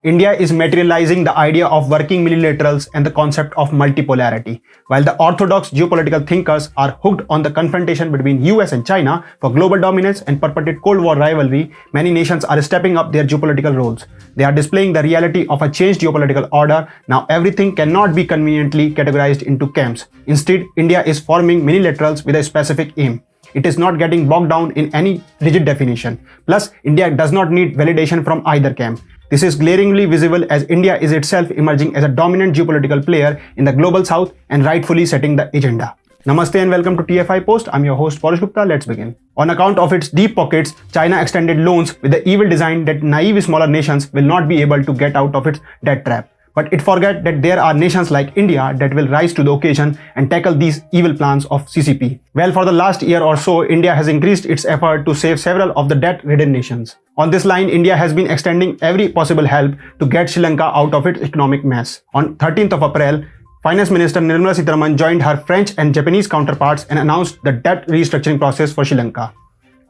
India is materializing the idea of working multilaterals and the concept of multipolarity. While the orthodox geopolitical thinkers are hooked on the confrontation between US and China for global dominance and perpetuate Cold War rivalry, many nations are stepping up their geopolitical roles. They are displaying the reality of a changed geopolitical order. Now everything cannot be conveniently categorized into camps. Instead, India is forming minilaterals with a specific aim. It is not getting bogged down in any rigid definition. Plus, India does not need validation from either camp. This is glaringly visible as India is itself emerging as a dominant geopolitical player in the global south and rightfully setting the agenda. Namaste and welcome to TFI Post. I'm your host Paresh Gupta. Let's begin. On account of its deep pockets, China extended loans with the evil design that naive smaller nations will not be able to get out of its debt trap. But it forgets that there are nations like India that will rise to the occasion and tackle these evil plans of CCP. Well, for the last year or so, India has increased its effort to save several of the debt-ridden nations. On this line, India has been extending every possible help to get Sri Lanka out of its economic mess. On 13th of April, Finance Minister Nirmala Sitharaman joined her French and Japanese counterparts and announced the debt restructuring process for Sri Lanka.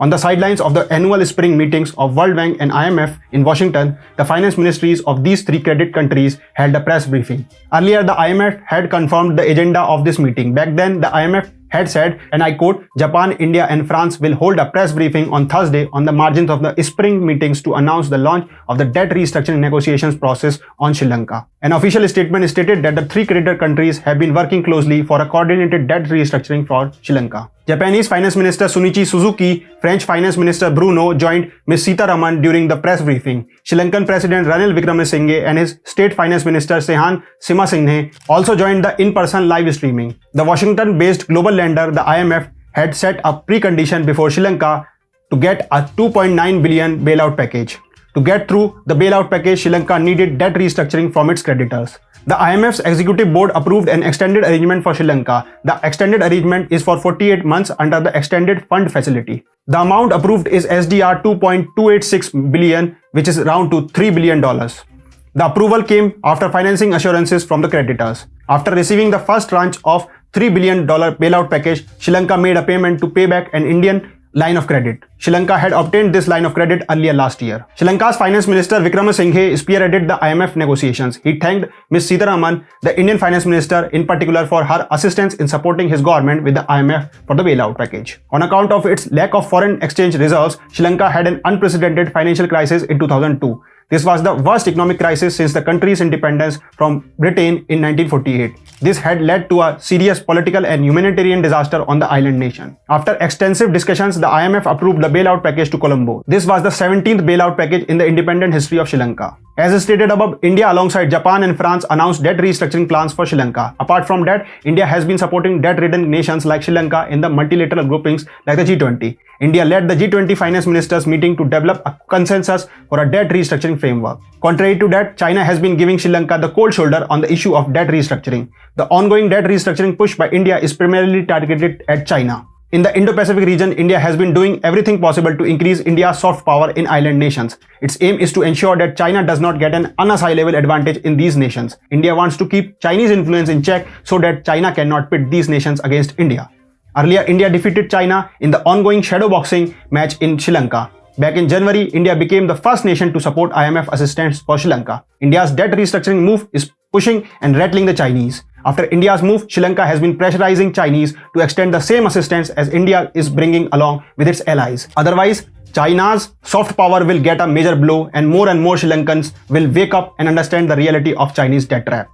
On the sidelines of the annual spring meetings of World Bank and IMF in Washington, the finance ministries of these three credit countries held a press briefing. Earlier, the IMF had confirmed the agenda of this meeting. Back then, the IMF had said, and I quote, Japan, India and France will hold a press briefing on Thursday on the margins of the spring meetings to announce the launch of the debt restructuring negotiations process on Sri Lanka. An official statement stated that the three creditor countries have been working closely for a coordinated debt restructuring for Sri Lanka. Japanese Finance Minister Shunichi Suzuki, French Finance Minister Bruno joined Ms. Sitharaman during the press briefing. Sri Lankan President Ranil Wickremesinghe and his State Finance Minister Sehan Simasinghe also joined the in-person live streaming. The Washington-based global lender, the IMF, had set a precondition before Sri Lanka to get a $2.9 billion bailout package. To get through the bailout package, Sri Lanka needed debt restructuring from its creditors. The IMF's executive board approved an extended arrangement for Sri Lanka. The extended arrangement is for 48 months under the extended fund facility. The amount approved is SDR 2.286 billion, which is around to $3 billion. The approval came after financing assurances from the creditors. After receiving the first tranche of $3 billion bailout package, Sri Lanka made a payment to pay back an Indian line of credit. Sri Lanka had obtained this line of credit earlier last year. Sri Lanka's Finance Minister Wickremesinghe spearheaded the IMF negotiations. He thanked Ms. Sitharaman, the Indian Finance Minister, in particular for her assistance in supporting his government with the IMF for the bailout package. On account of its lack of foreign exchange reserves, Sri Lanka had an unprecedented financial crisis in 2002. This was the worst economic crisis since the country's independence from Britain in 1948. This had led to a serious political and humanitarian disaster on the island nation. After extensive discussions, the IMF approved the bailout package to Colombo. This was the 17th bailout package in the independent history of Sri Lanka. As stated above, India alongside Japan and France announced debt restructuring plans for Sri Lanka. Apart from that, India has been supporting debt-ridden nations like Sri Lanka in the multilateral groupings like the G20. India led the G20 finance ministers meeting to develop a consensus for a debt restructuring framework. Contrary to that, China has been giving Sri Lanka the cold shoulder on the issue of debt restructuring. The ongoing debt restructuring push by India is primarily targeted at China. In the Indo-Pacific region, India has been doing everything possible to increase India's soft power in island nations. Its aim is to ensure that China does not get an high-level advantage in these nations. India wants to keep Chinese influence in check so that China cannot pit these nations against India. Earlier, India defeated China in the ongoing shadowboxing match in Sri Lanka. Back in January, India became the first nation to support IMF assistance for Sri Lanka. India's debt restructuring move is pushing and rattling the Chinese. After India's move, Sri Lanka has been pressurizing Chinese to extend the same assistance as India is bringing along with its allies. Otherwise, China's soft power will get a major blow and more Sri Lankans will wake up and understand the reality of Chinese debt trap.